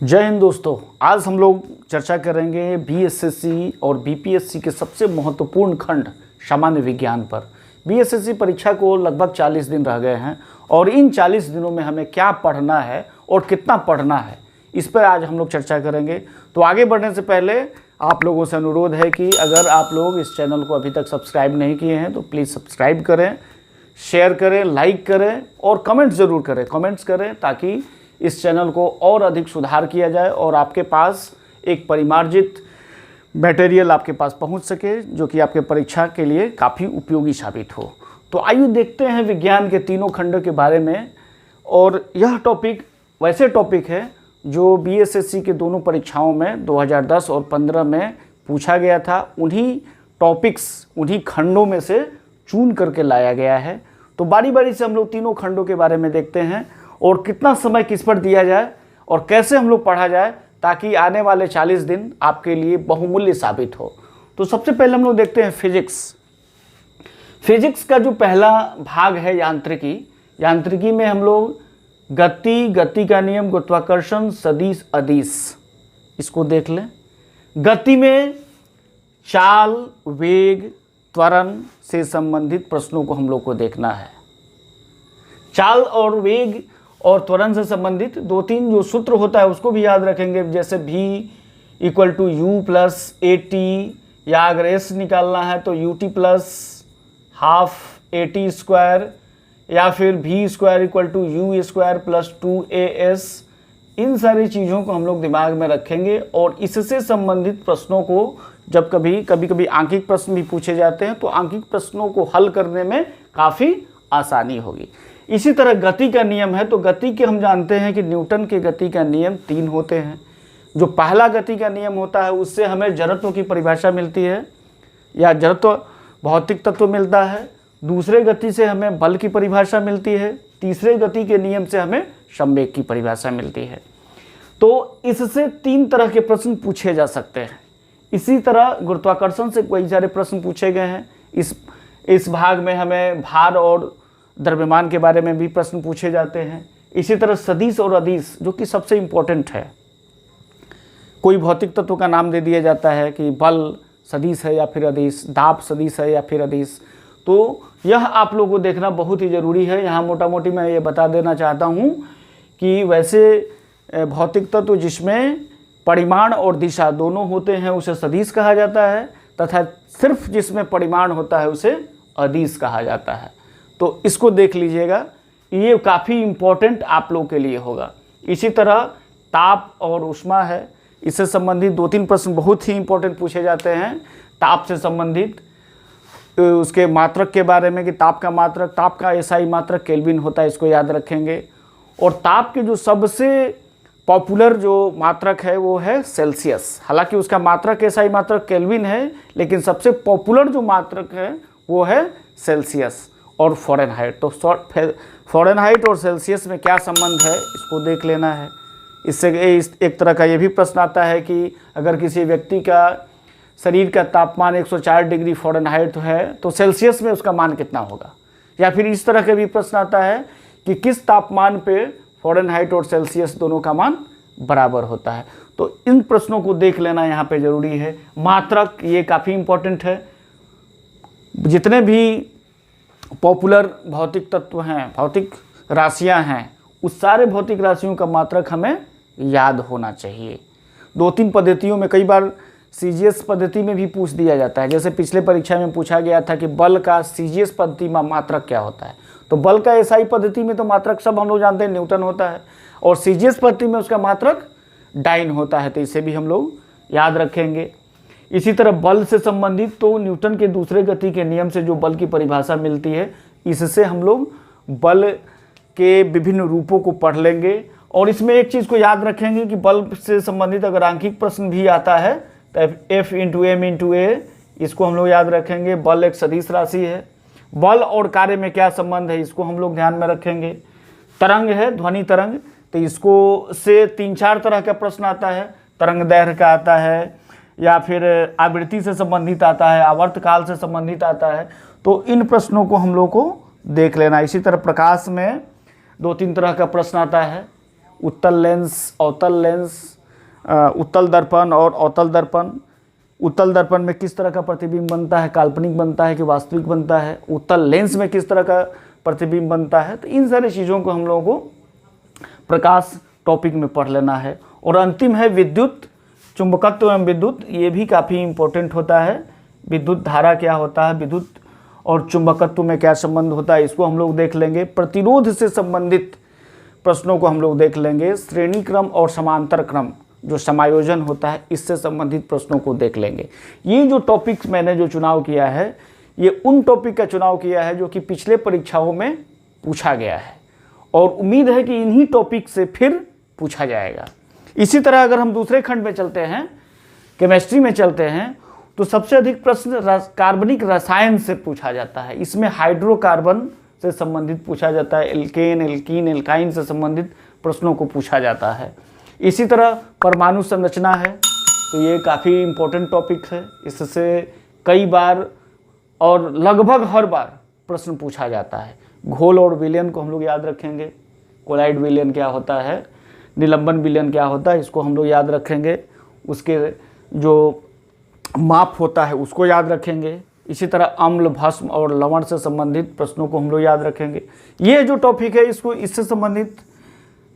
जय हिंद दोस्तों। आज हम लोग चर्चा करेंगे बीएसएससी और बीपीएससी के सबसे महत्वपूर्ण खंड सामान्य विज्ञान पर। बीएसएससी परीक्षा को लगभग 40 दिन रह गए हैं और इन 40 दिनों में हमें क्या पढ़ना है और कितना पढ़ना है, इस पर आज हम लोग चर्चा करेंगे। तो आगे बढ़ने से पहले आप लोगों से अनुरोध है कि अगर आप लोग इस चैनल को अभी तक सब्सक्राइब नहीं किए हैं तो प्लीज़ सब्सक्राइब करें, शेयर करें, लाइक करें और कमेंट ज़रूर करें, कमेंट्स करें ताकि इस चैनल को और अधिक सुधार किया जाए और आपके पास एक परिमार्जित मटेरियल आपके पास पहुंच सके जो कि आपके परीक्षा के लिए काफ़ी उपयोगी साबित हो। तो आइए देखते हैं विज्ञान के तीनों खंडों के बारे में। और यह टॉपिक वैसे टॉपिक है जो बीएसएससी के दोनों परीक्षाओं में 2010 और 15 में पूछा गया था। उन्हीं टॉपिक्स, उन्हीं खंडों में से चुन करके लाया गया है। तो बारी बारी से हम लोग तीनों खंडों के बारे में देखते हैं और कितना समय किस पर दिया जाए और कैसे हम लोग पढ़ा जाए ताकि आने वाले 40 दिन आपके लिए बहुमूल्य साबित हो। तो सबसे पहले हम लोग देखते हैं फिजिक्स। फिजिक्स का जो पहला भाग है यांत्रिकी। यांत्रिकी में हम लोग गति का नियम, गुरुत्वाकर्षण, सदिश, अदिश, इसको देख लें। गति में चाल, वेग, त्वरण से संबंधित प्रश्नों को हम लोग को देखना है। चाल और वेग और त्वरण से संबंधित 2-3 जो सूत्र होता है उसको भी याद रखेंगे, जैसे v = u + at, या अगर s निकालना है तो ut + ½ at², या फिर v² = u² + 2as। इन सारी चीज़ों को हम लोग दिमाग में रखेंगे और इससे संबंधित प्रश्नों को जब कभी आंकिक प्रश्न भी पूछे जाते हैं तो आंकिक प्रश्नों को हल करने में काफ़ी आसानी होगी। इसी तरह गति का नियम है। तो गति के हम जानते हैं कि न्यूटन के गति का नियम 3 होते हैं। जो पहला गति का नियम होता है उससे हमें जड़त्व की परिभाषा मिलती है या जड़त्व भौतिक तत्व मिलता है। दूसरे गति से हमें बल की परिभाषा मिलती है। तीसरे गति के नियम से हमें संवेग की परिभाषा मिलती है। तो इससे 3 तरह के प्रश्न पूछे जा सकते हैं। इसी तरह गुरुत्वाकर्षण से कई सारे प्रश्न पूछे गए हैं। इस भाग में हमें भार और द्रव्यमान के बारे में भी प्रश्न पूछे जाते हैं। इसी तरह सदिश और अदिश जो कि सबसे इम्पोर्टेंट है। कोई भौतिक तत्व का नाम दे दिया जाता है कि बल सदिश है या फिर अदिश, दाब सदिश है या फिर अदिश। तो यह आप लोगों को देखना बहुत ही ज़रूरी है। यहाँ मोटा मोटी मैं ये बता देना चाहता हूँ कि वैसे भौतिक तत्व जिसमें परिमाण और दिशा दोनों होते हैं उसे सदिश कहा जाता है, तथा सिर्फ जिसमें परिमाण होता है उसे अदिश कहा जाता है। तो इसको देख लीजिएगा, ये काफ़ी इम्पोर्टेंट आप लोग के लिए होगा। इसी तरह ताप और ऊष्मा है, इससे संबंधित 2-3 प्रश्न बहुत ही इम्पोर्टेंट पूछे जाते हैं। ताप से संबंधित उसके मात्रक के बारे में कि ताप का एसआई मात्रक केल्विन होता है, इसको याद रखेंगे। और ताप के जो सबसे पॉपुलर जो मात्रक है वो है सेल्सियस। हालांकि उसका मात्रक एसआई मात्रक केल्विन है, लेकिन सबसे पॉपुलर जो मात्रक है वो है सेल्सियस और फ़ारेनहाइट। तो फ़ारेनहाइट और सेल्सियस में क्या संबंध है इसको देख लेना है। इससे एक तरह का ये भी प्रश्न आता है कि अगर किसी व्यक्ति का शरीर का तापमान 104 डिग्री फ़ारेनहाइट है तो सेल्सियस में उसका मान कितना होगा। या फिर इस तरह का भी प्रश्न आता है कि किस तापमान पे फ़ारेनहाइट और सेल्सियस दोनों का मान बराबर होता है। तो इन प्रश्नों को देख लेना यहाँ पे ज़रूरी है। मात्रक ये काफ़ी इम्पोर्टेंट है। जितने भी पॉपुलर भौतिक तत्व हैं, भौतिक राशियां हैं, उस सारे भौतिक राशियों का मात्रक हमें याद होना चाहिए। 2-3 पद्धतियों में, कई बार सीजीएस पद्धति में भी पूछ दिया जाता है। जैसे पिछले परीक्षा में पूछा गया था कि बल का सीजीएस पद्धति में मात्रक क्या होता है। तो बल का एसआई पद्धति में तो मात्रक सब हम लोग जानते हैं न्यूटन होता है, और सीजीएस पद्धति में उसका मात्रक डाइन होता है। तो इसे भी हम लोग याद रखेंगे। इसी तरह बल से संबंधित तो न्यूटन के दूसरे गति के नियम से जो बल की परिभाषा मिलती है, इससे हम लोग बल के विभिन्न रूपों को पढ़ लेंगे। और इसमें एक चीज़ को याद रखेंगे कि बल से संबंधित अगर आंकिक प्रश्न भी आता है तो F × m × a, इसको हम लोग याद रखेंगे। बल एक सदिश राशि है। बल और कार्य में क्या संबंध है इसको हम लोग ध्यान में रखेंगे। तरंग है, ध्वनि तरंग, तो इसको से 3-4 तरह का प्रश्न आता है। तरंग दैर्घ्य का आता है, या फिर आवृत्ति से संबंधित आता है, आवर्तकाल से संबंधित आता है। तो इन प्रश्नों को हम लोग को देख लेना। इसी तरह प्रकाश में 2-3 तरह का प्रश्न आता है। उत्तल लेंस, अवतल लेंस, उत्तल दर्पण और अवतल दर्पण। उत्तल दर्पण में किस तरह का प्रतिबिंब बनता है, काल्पनिक बनता है कि वास्तविक बनता है, उत्तल लेंस में किस तरह का प्रतिबिंब बनता है। तो इन सारी चीज़ों को हम लोगों को प्रकाश टॉपिक में पढ़ लेना है। और अंतिम है विद्युत चुंबकत्व एवं विद्युत, ये भी काफ़ी इम्पोर्टेंट होता है। विद्युत धारा क्या होता है, विद्युत और चुंबकत्व में क्या संबंध होता है, इसको हम लोग देख लेंगे। प्रतिरोध से संबंधित प्रश्नों को हम लोग देख लेंगे। श्रेणी क्रम और समांतर क्रम जो समायोजन होता है, इससे संबंधित प्रश्नों को देख लेंगे। ये जो टॉपिक्स मैंने जो चुनाव किया है, ये उन टॉपिक का चुनाव किया है जो कि पिछले परीक्षाओं में पूछा गया है और उम्मीद है कि इन्हीं टॉपिक से फिर पूछा जाएगा। इसी तरह अगर हम दूसरे खंड में चलते हैं, केमिस्ट्री में चलते हैं, तो सबसे अधिक प्रश्न कार्बनिक रसायन से पूछा जाता है। इसमें हाइड्रोकार्बन से संबंधित पूछा जाता है, एल्केन, एल्कीन, एल्काइन से संबंधित प्रश्नों को पूछा जाता है। इसी तरह परमाणु संरचना है, तो ये काफ़ी इम्पोर्टेंट टॉपिक है। इससे कई बार और लगभग हर बार प्रश्न पूछा जाता है। घोल और विलयन को हम लोग याद रखेंगे। कोलाइड विलयन क्या होता है, निलंबन विलयन क्या होता है, इसको हम लोग याद रखेंगे। उसके जो माप होता है उसको याद रखेंगे। इसी तरह अम्ल, भस्म और लवण से संबंधित प्रश्नों को हम लोग याद रखेंगे। ये जो टॉपिक है इससे संबंधित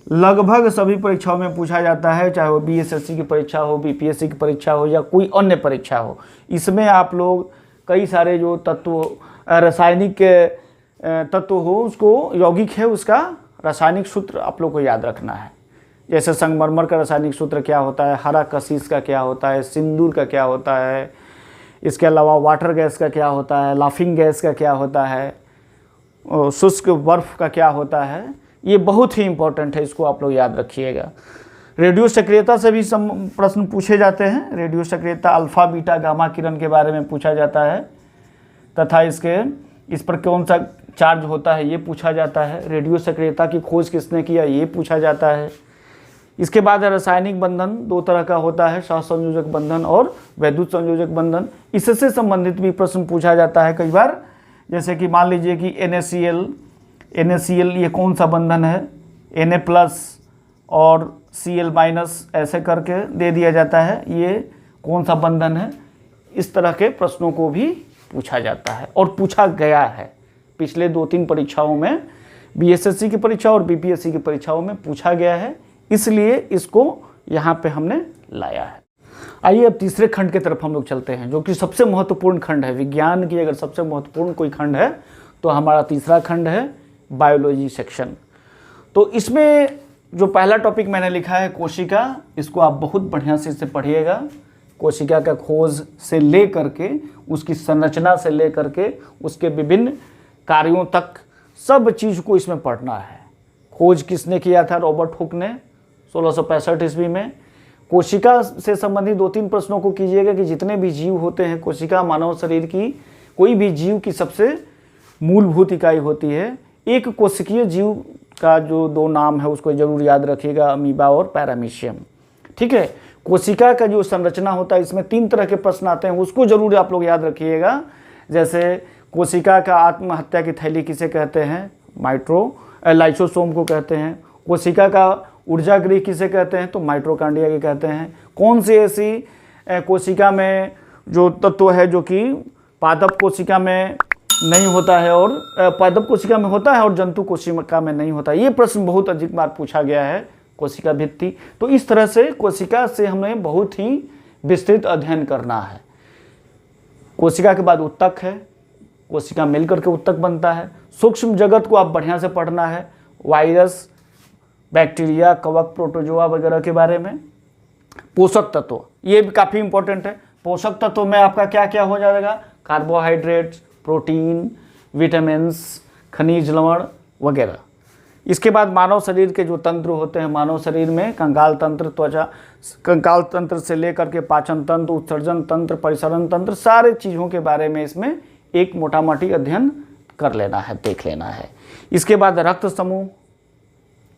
लगभग सभी परीक्षाओं में पूछा जाता है, चाहे वो बीएसएससी की परीक्षा हो, बीपीएससी की परीक्षा हो या कोई अन्य परीक्षा हो। इसमें आप लोग कई सारे जो तत्व, रासायनिक तत्व हो, उसको यौगिक है उसका रासायनिक सूत्र आप लोग को याद रखना है। जैसे संगमरमर का रासायनिक सूत्र क्या होता है, हरा कशिश का क्या होता है, सिंदूर का क्या होता है, इसके अलावा वाटर गैस का क्या होता है, लाफिंग गैस का क्या होता है, शुष्क बर्फ का क्या होता है। ये बहुत ही इम्पोर्टेंट है, इसको आप लोग याद रखिएगा। रेडियो सक्रियता से भी प्रश्न पूछे जाते हैं। रेडियो सक्रियता अल्फा, बीटा, गामा किरण के बारे में पूछा जाता है तथा इस पर कौन सा चार्ज होता है ये पूछा जाता है। रेडियो सक्रियता की खोज किसने किया ये पूछा जाता है। इसके बाद रासायनिक बंधन दो तरह का होता है, सहसंयोजक बंधन और वैद्युत संयोजक बंधन। इससे संबंधित भी प्रश्न पूछा जाता है कई बार। जैसे कि मान लीजिए कि NaCl ये कौन सा बंधन है, Na+ और Cl- ऐसे करके दे दिया जाता है, ये कौन सा बंधन है। इस तरह के प्रश्नों को भी पूछा जाता है और पूछा गया है पिछले 2-3 परीक्षाओं में। बीएसएससी की परीक्षा और बीपीएससी की परीक्षाओं में पूछा गया है, इसलिए इसको यहाँ पे हमने लाया है। आइए अब तीसरे खंड की तरफ हम लोग चलते हैं, जो कि सबसे महत्वपूर्ण खंड है। विज्ञान की अगर सबसे महत्वपूर्ण कोई खंड है तो हमारा तीसरा खंड है बायोलॉजी सेक्शन। तो इसमें जो पहला टॉपिक मैंने लिखा है कोशिका, इसको आप बहुत बढ़िया से इसे पढ़िएगा। कोशिका का खोज से ले करके, उसकी संरचना से ले करके, उसके विभिन्न कार्यों तक सब चीज़ को इसमें पढ़ना है। खोज किसने किया था? रॉबर्ट हुक ने 1665 ईस्वी में। कोशिका से संबंधित 2-3 प्रश्नों को कीजिएगा कि जितने भी जीव होते हैं, कोशिका मानव शरीर की कोई भी जीव की सबसे मूलभूत इकाई होती है। एक कोशिकीय जीव का जो 2 नाम है उसको जरूर याद रखिएगा, अमीबा और पैरामीशियम। ठीक है, कोशिका का जो संरचना होता है इसमें 3 तरह के प्रश्न आते हैं, उसको जरूर आप लोग याद रखिएगा। जैसे कोशिका का आत्महत्या की थैली किसे कहते हैं? लाइसोसोम को कहते हैं। कोशिका का ऊर्जा गृह किसे कहते हैं? तो माइटोकॉन्ड्रिया के कहते हैं। कौन सी ऐसी कोशिका में जो तत्व है जो कि पादप कोशिका में नहीं होता है और पादप कोशिका में होता है और जंतु कोशिका में नहीं होता? ये प्रश्न बहुत अधिक बार पूछा गया है, कोशिका भित्ति। तो इस तरह से कोशिका से हमें बहुत ही विस्तृत अध्ययन करना है। कोशिका के बाद उत्तक है, कोशिका मिलकर के उत्तक बनता है। सूक्ष्म जगत को आप बढ़िया से पढ़ना है, वायरस, बैक्टीरिया, कवक, प्रोटोजोआ वगैरह के बारे में। पोषक तत्व ये भी काफ़ी इंपॉर्टेंट है। पोषक तत्व में आपका क्या क्या हो जाएगा? कार्बोहाइड्रेट्स, प्रोटीन, विटामिन्स, खनिज लवण वगैरह। इसके बाद मानव शरीर के जो तंत्र होते हैं, मानव शरीर में कंकाल तंत्र, त्वचा, कंकाल तंत्र से लेकर के पाचन तंत्र, उत्सर्जन तंत्र, परिसरण तंत्र, सारे चीज़ों के बारे में इसमें एक मोटा मोटी अध्ययन कर लेना है, देख लेना है। इसके बाद रक्त समूह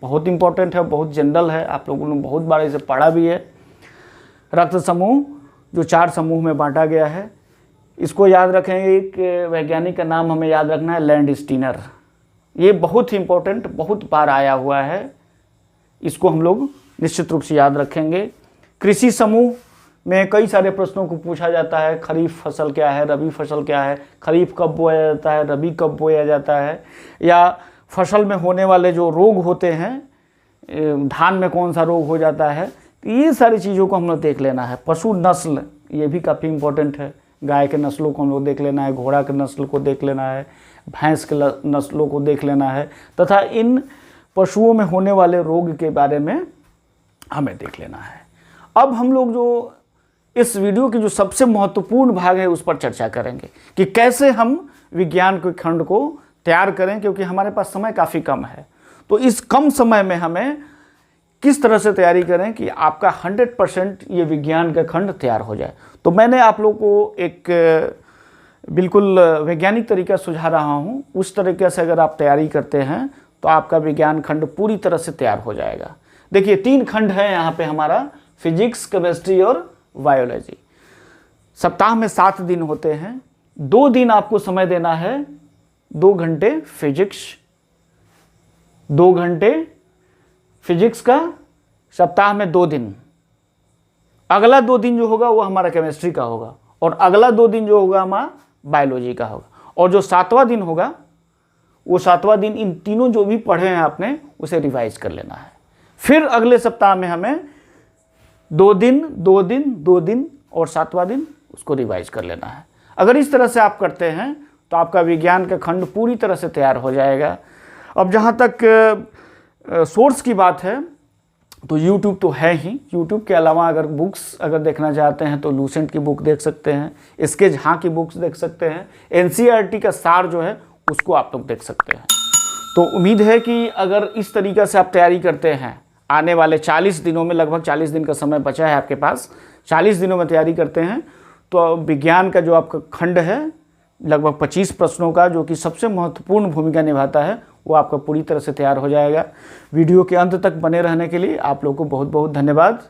बहुत इंपॉर्टेंट है, बहुत जनरल है, आप लोगों ने बहुत बार इसे पढ़ा भी है। रक्त समूह जो 4 समूह में बांटा गया है, इसको याद रखेंगे। एक वैज्ञानिक का नाम हमें याद रखना है, लैंडस्टीनर। ये बहुत ही इंपॉर्टेंट, बहुत बार आया हुआ है। इसको हम लोग निश्चित रूप से याद रखेंगे। कृषि समूह में कई सारे प्रश्नों को पूछा जाता है। खरीफ फसल क्या है, रबी फसल क्या है, खरीफ कब बोया जाता है, रबी कब बोया जाता है, या फसल में होने वाले जो रोग होते हैं, धान में कौन सा रोग हो जाता है, तो ये सारी चीज़ों को हम लोग देख लेना है। पशु नस्ल ये भी काफ़ी इम्पोर्टेंट है। गाय के नस्लों को हम लोग देख लेना है, घोड़ा के नस्ल को देख लेना है, भैंस के नस्लों को देख लेना है, तथा इन पशुओं में होने वाले रोग के बारे में हमें देख लेना है। अब हम लोग जो इस वीडियो की जो सबसे महत्वपूर्ण भाग है उस पर चर्चा करेंगे कि कैसे हम विज्ञान के खंड को तैयार करें, क्योंकि हमारे पास समय काफ़ी कम है। तो इस कम समय में हमें किस तरह से तैयारी करें कि आपका 100% ये विज्ञान का खंड तैयार हो जाए। तो मैंने आप लोग को एक बिल्कुल वैज्ञानिक तरीका सुझा रहा हूँ। उस तरीके से अगर आप तैयारी करते हैं तो आपका विज्ञान खंड पूरी तरह से तैयार हो जाएगा। देखिए 3 खंड हैं यहाँ पे हमारा, फिजिक्स, केमिस्ट्री और बायोलॉजी। सप्ताह में 7 दिन होते हैं। 2 दिन आपको समय देना है, 2 घंटे फिजिक्स, 2 घंटे फिजिक्स का सप्ताह में 2 दिन। अगला 2 दिन जो होगा वो हमारा केमिस्ट्री का होगा, और अगला 2 दिन जो होगा हमारा बायोलॉजी का होगा, और जो 7वां दिन होगा वो 7वां दिन इन तीनों जो भी पढ़े हैं आपने उसे रिवाइज कर लेना है। फिर अगले सप्ताह में हमें 2 दिन 2 दिन 2 दिन और 7वां दिन उसको रिवाइज कर लेना है। अगर इस तरह से आप करते हैं तो आपका विज्ञान का खंड पूरी तरह से तैयार हो जाएगा। अब जहाँ तक सोर्स की बात है तो YouTube तो है ही। YouTube के अलावा अगर बुक्स अगर देखना चाहते हैं तो लूसेंट की बुक देख सकते हैं, इसके झा की बुक्स देख सकते हैं, NCERT का सार जो है उसको आप लोग देख सकते हैं। तो उम्मीद है कि अगर इस तरीक़े से आप तैयारी करते हैं, आने वाले 40 दिनों में, लगभग 40 दिन का समय बचा है आपके पास, 40 दिनों में तैयारी करते हैं तो विज्ञान का जो आपका खंड है लगभग 25 प्रश्नों का, जो कि सबसे महत्वपूर्ण भूमिका निभाता है, वो आपका पूरी तरह से तैयार हो जाएगा। वीडियो के अंत तक बने रहने के लिए आप लोग को बहुत बहुत धन्यवाद।